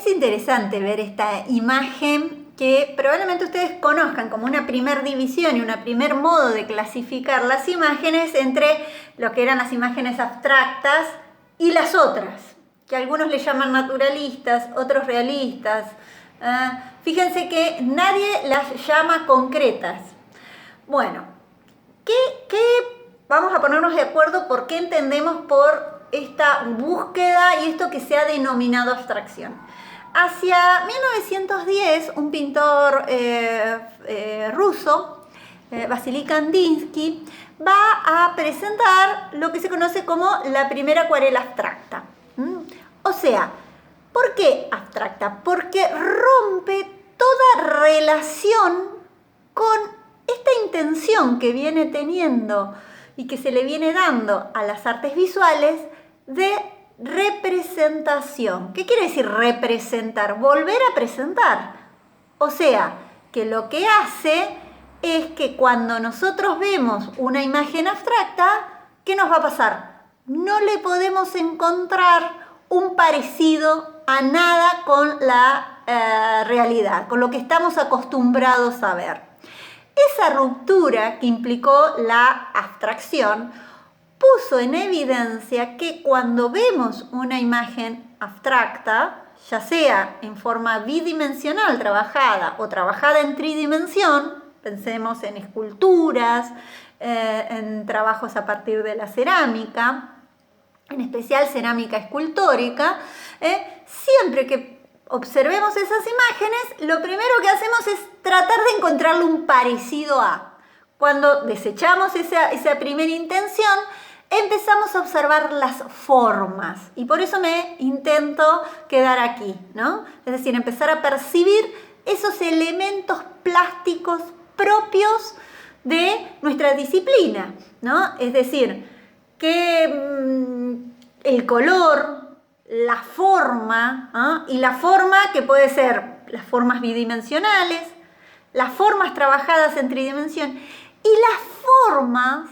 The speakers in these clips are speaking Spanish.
Es interesante ver esta imagen que probablemente ustedes conozcan como una primer división y un primer modo de clasificar las imágenes entre lo que eran las imágenes abstractas y las otras, que algunos le llaman naturalistas, otros realistas. Fíjense que nadie las llama concretas. Bueno, vamos a ponernos de acuerdo por qué entendemos por esta búsqueda y esto que se ha denominado abstracción. Hacia 1910, un pintor ruso, Vasily Kandinsky, va a presentar lo que se conoce como la primera acuarela abstracta. O sea, ¿por qué abstracta? Porque rompe toda relación con esta intención que viene teniendo y que se le viene dando a las artes visuales de representación. ¿Qué quiere decir representar? Volver a presentar. O sea, que lo que hace es que cuando nosotros vemos una imagen abstracta, ¿qué nos va a pasar? No le podemos encontrar un parecido a nada con la realidad, con lo que estamos acostumbrados a ver. Esa ruptura que implicó la abstracción puso en evidencia que cuando vemos una imagen abstracta, ya sea en forma bidimensional trabajada o trabajada en tridimensión, pensemos en esculturas, en trabajos a partir de la cerámica, en especial cerámica escultórica, siempre que observemos esas imágenes, lo primero que hacemos es tratar de encontrarle un parecido a. Cuando desechamos esa primera intención, empezamos a observar las formas. Y por eso me intento quedar aquí, ¿no? Es decir, empezar a percibir esos elementos plásticos propios de nuestra disciplina, ¿no? Es decir, que el color, la forma, ¿no? Y la forma que puede ser las formas bidimensionales, las formas trabajadas en tridimensión y las formas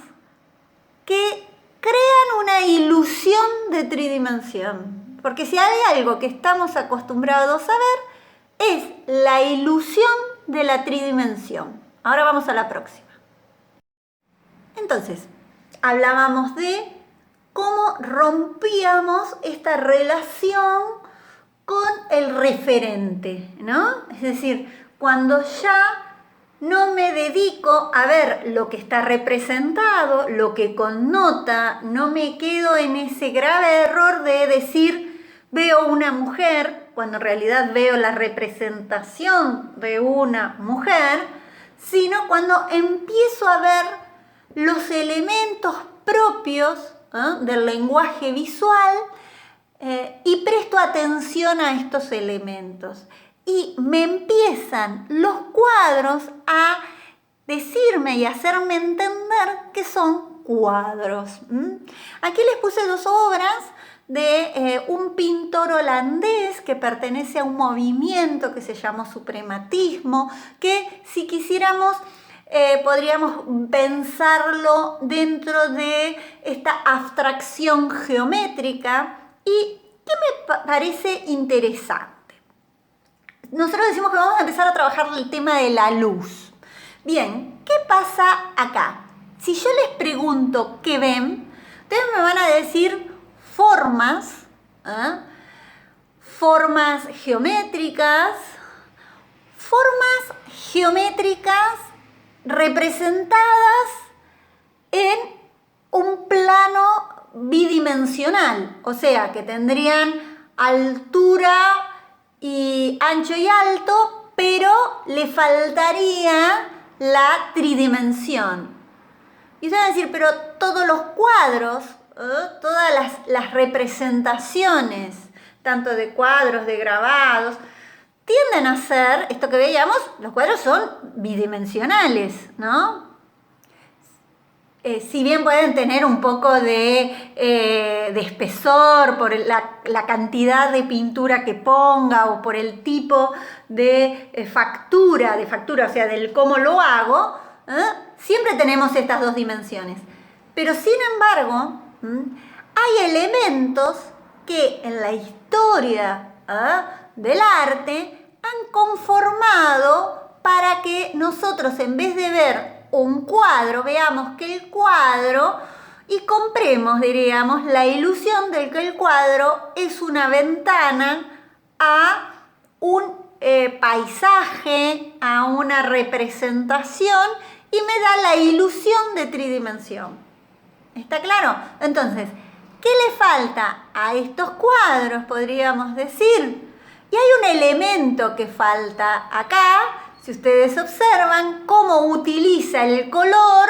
que crean una ilusión de tridimensión. Porque si hay algo que estamos acostumbrados a ver es la ilusión de la tridimensión. Ahora vamos a la próxima. Entonces, hablábamos de cómo rompíamos esta relación con el referente, ¿no? Es decir, cuando ya no me dedico a ver lo que está representado, lo que connota, no me quedo en ese grave error de decir veo una mujer, cuando en realidad veo la representación de una mujer, sino cuando empiezo a ver los elementos propios del lenguaje visual y presto atención a estos elementos. Y me empiezan los cuadros a decirme y hacerme entender que son cuadros. Aquí les puse dos obras de un pintor holandés que pertenece a un movimiento que se llamó suprematismo, que si quisiéramos podríamos pensarlo dentro de esta abstracción geométrica y que me parece interesante. Nosotros decimos que vamos a empezar a trabajar el tema de la luz. Bien, ¿qué pasa acá? Si yo les pregunto qué ven, ustedes me van a decir formas, formas geométricas representadas en un plano bidimensional, o sea, que tendrían altura y ancho y alto, pero le faltaría la tridimensión. Y ustedes van a decir, pero todos los cuadros, todas las representaciones, tanto de cuadros, de grabados, tienden a ser, esto que veíamos, los cuadros son bidimensionales, ¿no? Si bien pueden tener un poco de espesor por la cantidad de pintura que ponga o por el tipo de factura, o sea, del cómo lo hago, siempre tenemos estas dos dimensiones. Pero sin embargo, hay elementos que en la historia del arte han conformado para que nosotros, en vez de ver un cuadro, veamos que el cuadro y compremos, diríamos, la ilusión de que el cuadro es una ventana a un paisaje, a una representación y me da la ilusión de tridimensión. ¿Está claro? Entonces, ¿qué le falta a estos cuadros, podríamos decir? Y hay un elemento que falta acá, si ustedes observan cómo utiliza el color,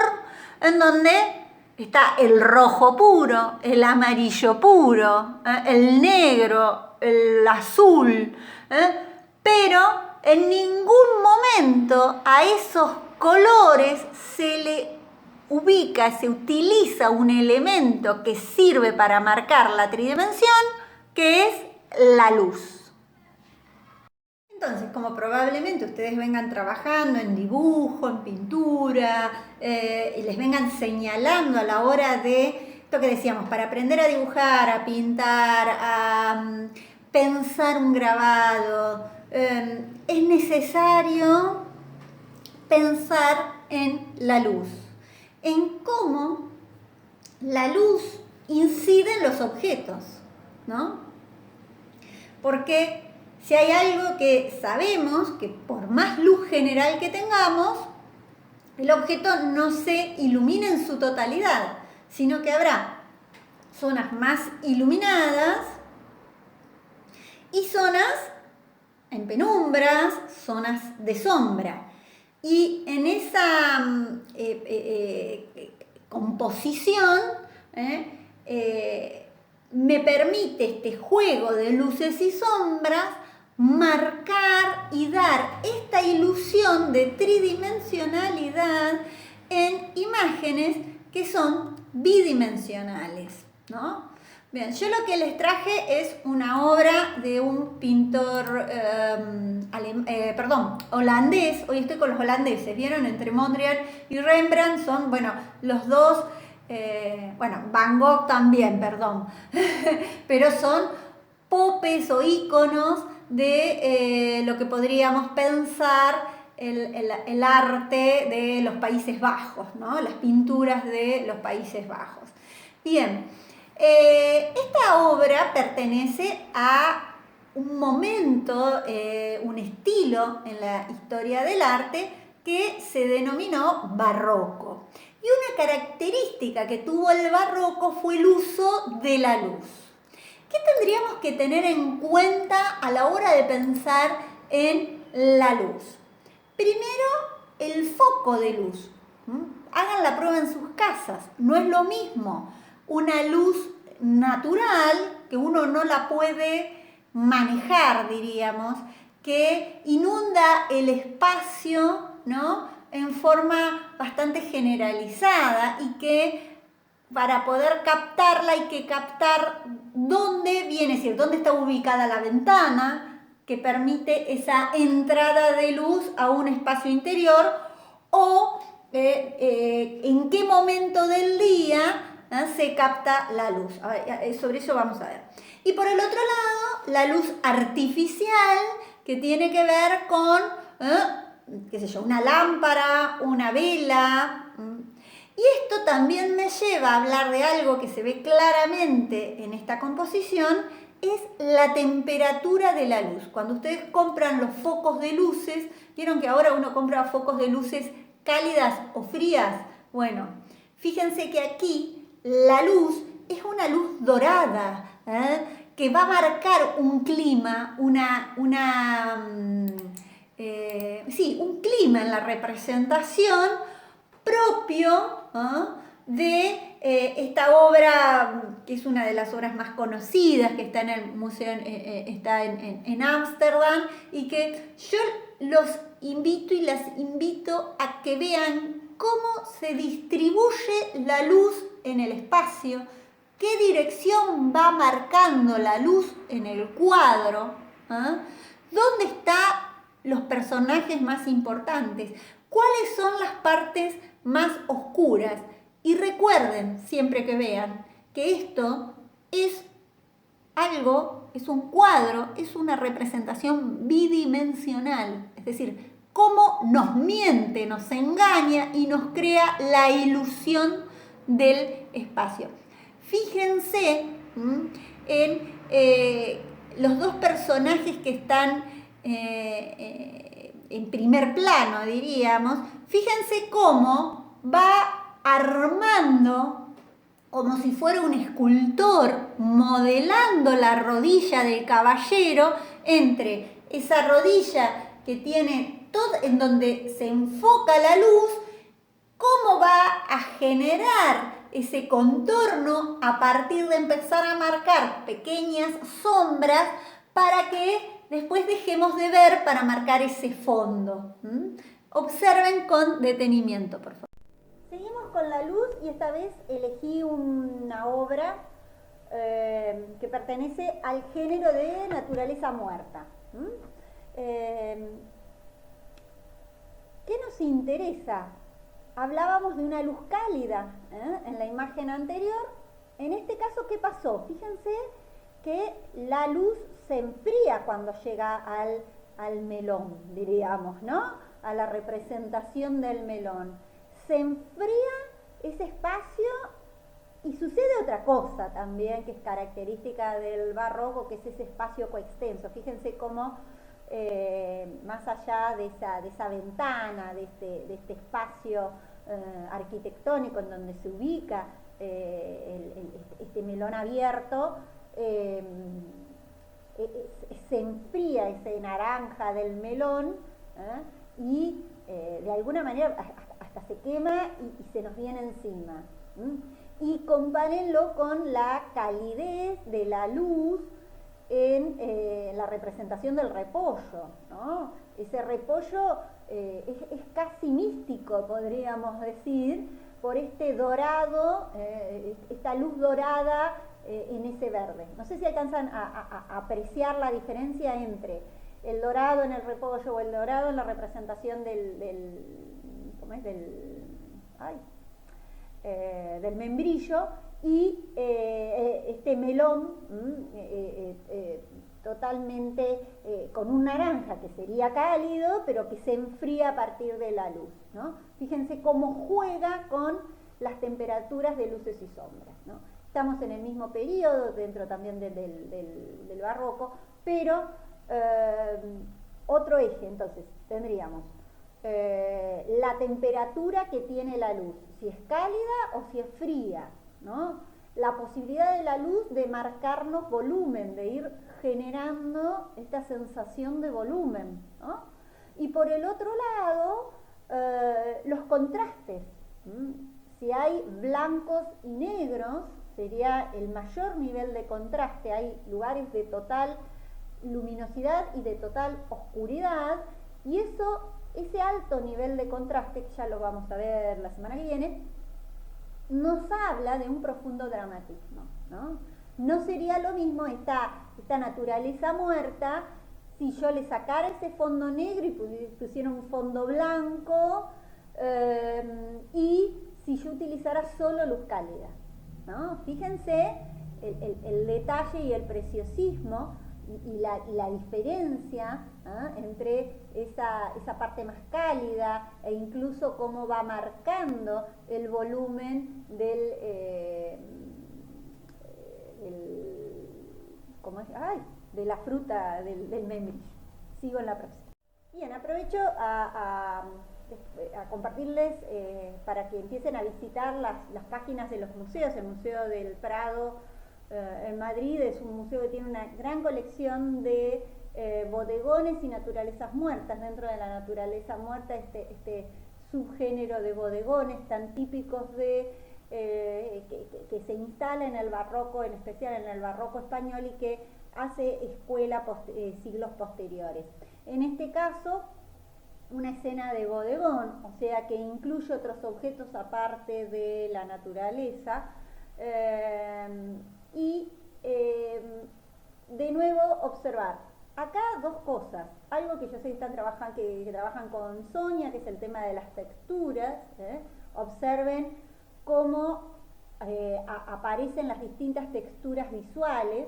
en donde está el rojo puro, el amarillo puro, el negro, el azul, pero en ningún momento a esos colores se le ubica, se utiliza un elemento que sirve para marcar la tridimensión, que es la luz. Entonces, como probablemente ustedes vengan trabajando en dibujo, en pintura, y les vengan señalando a la hora de esto que decíamos, para aprender a dibujar, a pintar, a pensar un grabado, es necesario pensar en la luz, en cómo la luz incide en los objetos, ¿no? Porque si hay algo que sabemos, que por más luz general que tengamos, el objeto no se ilumina en su totalidad, sino que habrá zonas más iluminadas y zonas en penumbras, zonas de sombra. Y en esa composición me permite este juego de luces y sombras marcar y dar esta ilusión de tridimensionalidad en imágenes que son bidimensionales, ¿no? Bien, yo lo que les traje es una obra de un pintor holandés. Hoy estoy con los holandeses, ¿vieron? Entre Mondrian y Rembrandt son, bueno, los dos, Van Gogh también, perdón, pero son popes o íconos de lo que podríamos pensar el arte de los Países Bajos, ¿no? Las pinturas de los Países Bajos. Bien, esta obra pertenece a un momento, un estilo en la historia del arte que se denominó barroco. Y una característica que tuvo el barroco fue el uso de la luz. ¿Qué tendríamos que tener en cuenta a la hora de pensar en la luz? Primero, el foco de luz. Hagan la prueba en sus casas. No es lo mismo una luz natural, que uno no la puede manejar, diríamos, que inunda el espacio, ¿no?, en forma bastante generalizada y que para poder captarla hay que captar dónde viene, es decir, dónde está ubicada la ventana que permite esa entrada de luz a un espacio interior o en qué momento del día se capta la luz. A ver, sobre eso vamos a ver. Y por el otro lado, la luz artificial, que tiene que ver con, qué sé yo, una lámpara, una vela. Y esto también me lleva a hablar de algo que se ve claramente en esta composición, es la temperatura de la luz. Cuando ustedes compran los focos de luces, ¿vieron que ahora uno compra focos de luces cálidas o frías? Bueno, fíjense que aquí la luz es una luz dorada, que va a marcar un clima, un clima en la representación propio de esta obra, que es una de las obras más conocidas, que está en el museo, está en Ámsterdam, y que yo los invito y las invito a que vean cómo se distribuye la luz en el espacio, qué dirección va marcando la luz en el cuadro, dónde están los personajes más importantes, cuáles son las partes más oscuras. Y recuerden, siempre que vean, que esto es algo, es un cuadro, es una representación bidimensional, es decir, cómo nos miente, nos engaña y nos crea la ilusión del espacio. Fíjense en los dos personajes que están en primer plano, diríamos. Fíjense cómo va armando, como si fuera un escultor, modelando la rodilla del caballero, entre esa rodilla que tiene todo, en donde se enfoca la luz, cómo va a generar ese contorno a partir de empezar a marcar pequeñas sombras para que después dejemos de ver para marcar ese fondo. Observen con detenimiento, por favor. Seguimos con la luz y esta vez elegí una obra que pertenece al género de naturaleza muerta. ¿Qué nos interesa? Hablábamos de una luz cálida en la imagen anterior. En este caso, ¿qué pasó? Fíjense que la luz se enfría cuando llega al melón, diríamos, ¿no? A la representación del melón. Se enfría ese espacio y sucede otra cosa también que es característica del barroco, que es ese espacio coextenso. Fíjense cómo más allá de esa ventana, de este espacio arquitectónico en donde se ubica este melón abierto, se enfría ese naranja del melón y de alguna manera hasta se quema y se nos viene encima. Y compárenlo con la calidez de la luz en la representación del repollo, ¿no? Ese repollo es casi místico, podríamos decir, por este dorado, esta luz dorada en ese verde. No sé si alcanzan a apreciar la diferencia entre el dorado en el repollo o el dorado en la representación ¿cómo es? Del membrillo y este melón totalmente con un naranja que sería cálido pero que se enfría a partir de la luz, ¿no? Fíjense cómo juega con las temperaturas de luces y sombras, ¿no? Estamos en el mismo periodo dentro también del barroco, pero otro eje. Entonces tendríamos la temperatura que tiene la luz, si es cálida o si es fría, ¿no? La posibilidad de la luz de marcarnos volumen, de ir generando esta sensación de volumen, ¿no? Y por el otro lado, los contrastes. Si hay blancos y negros, sería el mayor nivel de contraste. Hay lugares de total luminosidad y de total oscuridad, y ese alto nivel de contraste, que ya lo vamos a ver la semana que viene, nos habla de un profundo dramatismo, ¿no? No sería lo mismo esta naturaleza muerta si yo le sacara ese fondo negro y pusiera un fondo blanco, y si yo utilizara solo luz cálida, ¿no? Fíjense el detalle y el preciosismo y la diferencia entre esa parte más cálida e incluso cómo va marcando el volumen de la fruta del membrillo. Sigo en la próxima. Bien, aprovecho a compartirles para que empiecen a visitar las páginas de los museos. El Museo del Prado en Madrid es un museo que tiene una gran colección de bodegones y naturalezas muertas. Dentro de la naturaleza muerta, este subgénero de bodegones tan típicos que se instala en el barroco, en especial en el barroco español, y que hace escuela siglos posteriores. En este caso, una escena de bodegón, o sea que incluye otros objetos aparte de la naturaleza, y de nuevo observar acá dos cosas. Algo que yo sé que que trabajan con Sonia, que es el tema de las texturas. Observen cómo aparecen las distintas texturas visuales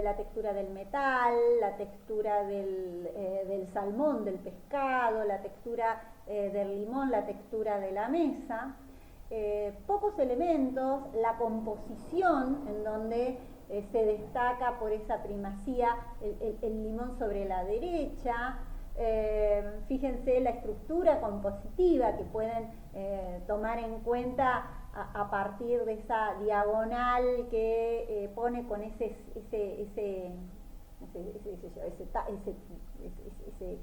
La textura del metal, la textura del salmón, del pescado, la textura del limón, la textura de la mesa. Pocos elementos, la composición en donde se destaca por esa primacía el limón sobre la derecha. Fíjense la estructura compositiva que pueden tomar en cuenta a partir de esa diagonal que pone con ese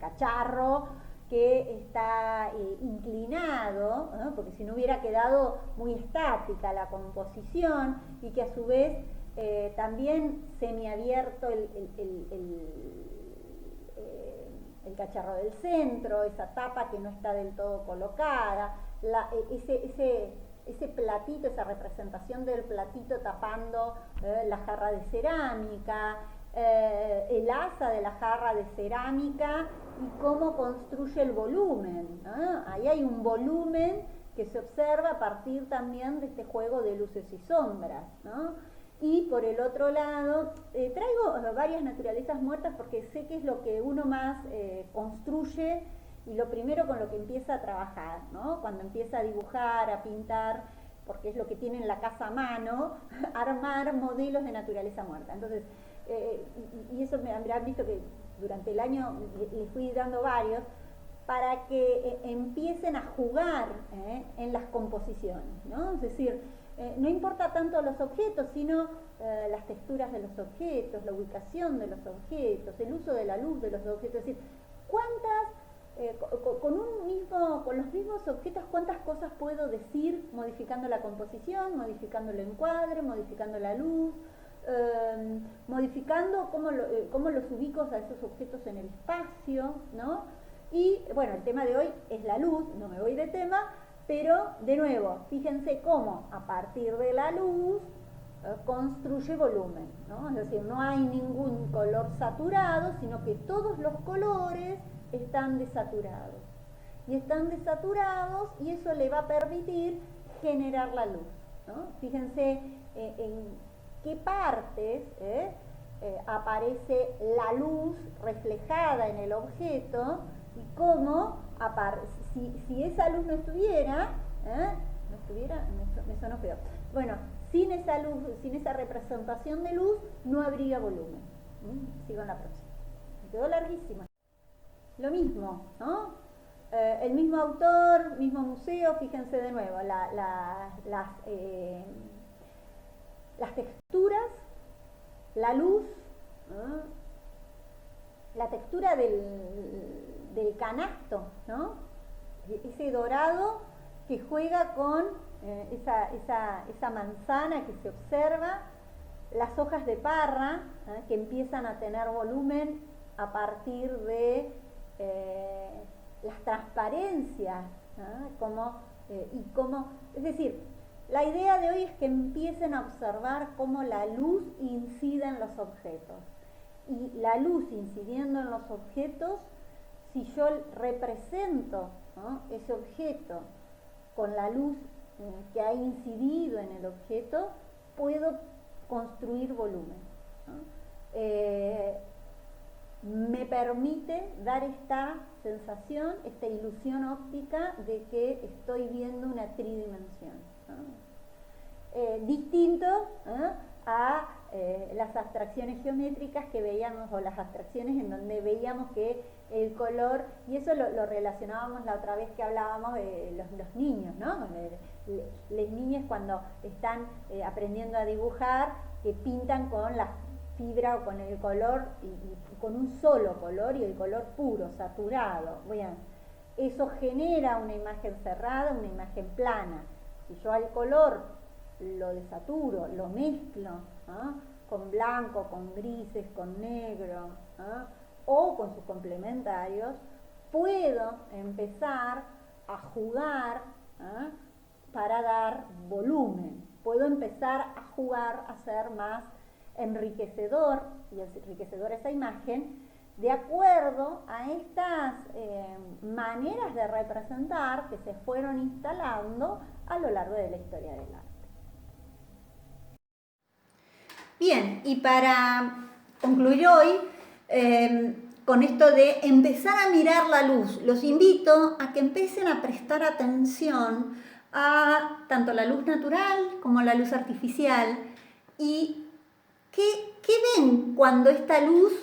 cacharro que está inclinado, ¿no? Porque si no hubiera quedado muy estática la composición, y que a su vez también semiabierto el cacharro del centro, esa tapa que no está del todo colocada, ese platito, esa representación del platito tapando la jarra de cerámica, el asa de la jarra de cerámica y cómo construye el volumen, ¿no? Ahí hay un volumen que se observa a partir también de este juego de luces y sombras, ¿no? Y por el otro lado, traigo varias naturalezas muertas porque sé que es lo que uno más construye y lo primero con lo que empieza a trabajar, ¿no? Cuando empieza a dibujar, a pintar, porque es lo que tiene en la casa a mano, armar modelos de naturaleza muerta. Entonces, y eso me habrán visto que durante el año les fui dando varios, para que empiecen a jugar en las composiciones, ¿no? Es decir, no importa tanto los objetos, sino las texturas de los objetos, la ubicación de los objetos, el uso de la luz de los objetos. Es decir, con los mismos objetos, cuántas cosas puedo decir modificando la composición, modificando el encuadre, modificando la luz, modificando cómo los ubico a esos objetos en el espacio, ¿no? Y bueno, el tema de hoy es la luz, no me voy de tema, pero de nuevo, fíjense cómo a partir de la luz construye volumen, ¿no? Es decir, no hay ningún color saturado, sino que todos los colores están desaturados. Y están desaturados y eso le va a permitir generar la luz, ¿no? Fíjense en qué partes aparece la luz reflejada en el objeto y cómo, si esa luz no estuviera, me sonó feo. Bueno, sin esa luz, sin esa representación de luz, no habría volumen. Sigo en la próxima. Me quedó larguísima. Lo mismo, ¿no? El mismo autor, mismo museo, fíjense de nuevo, las texturas, la luz, ¿no? La textura del canasto, ¿no? Ese dorado que juega con esa manzana que se observa, las hojas de parra que empiezan a tener volumen a partir de las transparencias, es decir, la idea de hoy es que empiecen a observar cómo la luz incide en los objetos. Y la luz incidiendo en los objetos, si yo represento, ¿no?, ese objeto con la luz que ha incidido en el objeto, puedo construir volumen, ¿no? Me permite dar esta sensación, esta ilusión óptica de que estoy viendo una tridimensión, ¿no? Distinto a las abstracciones geométricas que veíamos, o las abstracciones en donde veíamos que el color, y eso lo relacionábamos la otra vez que hablábamos de los niños, ¿no? Las niñas cuando están aprendiendo a dibujar, que pintan con la fibra o con el color, y con un solo color, y el color puro, saturado. Bien, eso genera una imagen cerrada, una imagen plana. Si yo al color lo desaturo, lo mezclo, con blanco, con grises, con negro, o con sus complementarios, puedo empezar a jugar para dar volumen. Puedo empezar a jugar a ser más enriquecedor, y enriquecedor esa imagen, de acuerdo a estas maneras de representar que se fueron instalando a lo largo de la historia del arte. Bien, y para concluir hoy, con esto de empezar a mirar la luz, los invito a que empiecen a prestar atención a tanto la luz natural como la luz artificial y qué ven cuando esta luz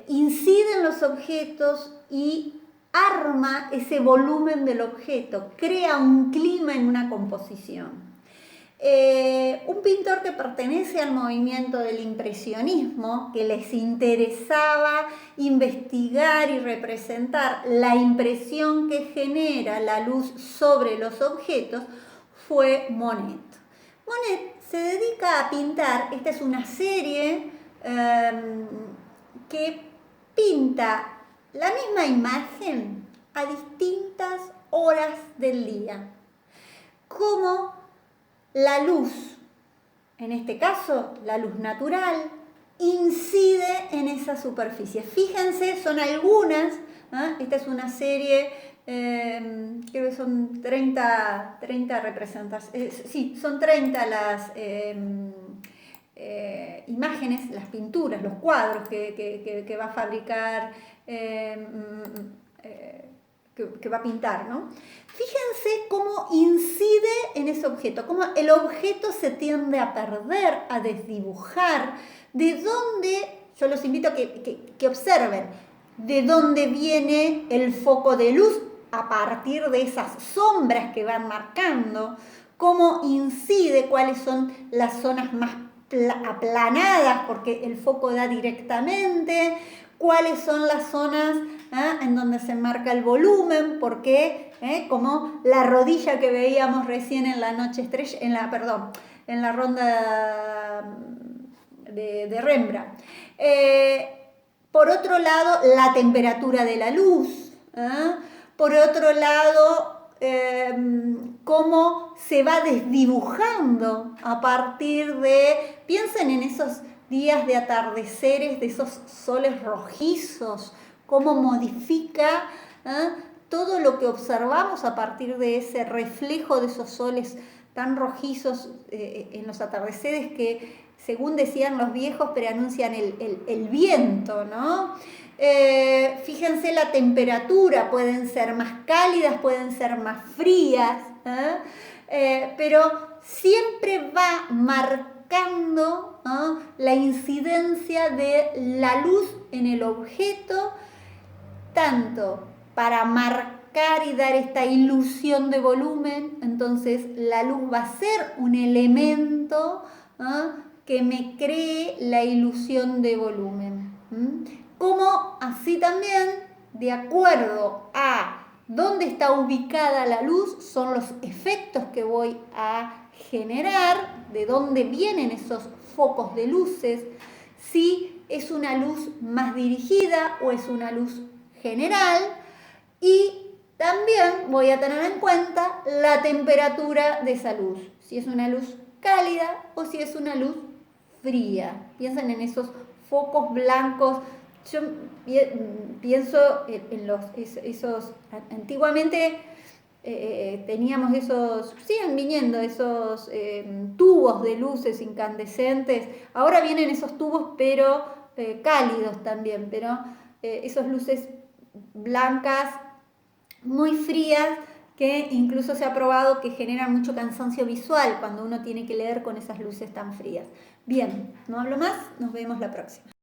incide en los objetos y arma ese volumen del objeto, crea un clima en una composición. Un pintor que pertenece al movimiento del impresionismo, que les interesaba investigar y representar la impresión que genera la luz sobre los objetos, fue Monet. Monet se dedica a pintar, esta es una serie que pinta la misma imagen a distintas horas del día. Como la luz, en este caso la luz natural, incide en esa superficie. Fíjense, son algunas, esta es una serie, creo que son 30 representaciones, sí, son 30 las imágenes, las pinturas, los cuadros que va a fabricar, que va a pintar, ¿no? Fíjense cómo incide en ese objeto, cómo el objeto se tiende a perder, a desdibujar, de dónde, yo los invito a que observen, de dónde viene el foco de luz a partir de esas sombras que van marcando, cómo incide, cuáles son las zonas más aplanadas porque el foco da directamente, cuáles son las zonas en donde se marca el volumen, porque como la rodilla que veíamos recién en la noche estrella, en la ronda de Rembrandt. Por otro lado, la temperatura de la luz. Por otro lado, cómo se va desdibujando a partir de, piensen en esos días de atardeceres, de esos soles rojizos, cómo modifica todo lo que observamos a partir de ese reflejo de esos soles tan rojizos en los atardeceres que, según decían los viejos, preanuncian el viento, ¿no? Fíjense la temperatura, pueden ser más cálidas, pueden ser más frías, pero siempre va marcando la incidencia de la luz en el objeto, tanto para marcar y dar esta ilusión de volumen. Entonces la luz va a ser un elemento que me cree la ilusión de volumen. Como así también, de acuerdo a dónde está ubicada la luz, son los efectos que voy a generar, de dónde vienen esos focos de luces, si es una luz más dirigida o es una luz general, y también voy a tener en cuenta la temperatura de esa luz, si es una luz cálida o si es una luz fría. Piensen en esos focos blancos. Yo pienso en esos, antiguamente teníamos esos, siguen viniendo esos tubos de luces incandescentes, ahora vienen esos tubos pero cálidos también, pero esas luces blancas muy frías que incluso se ha probado que generan mucho cansancio visual cuando uno tiene que leer con esas luces tan frías. Bien, no hablo más, nos vemos la próxima.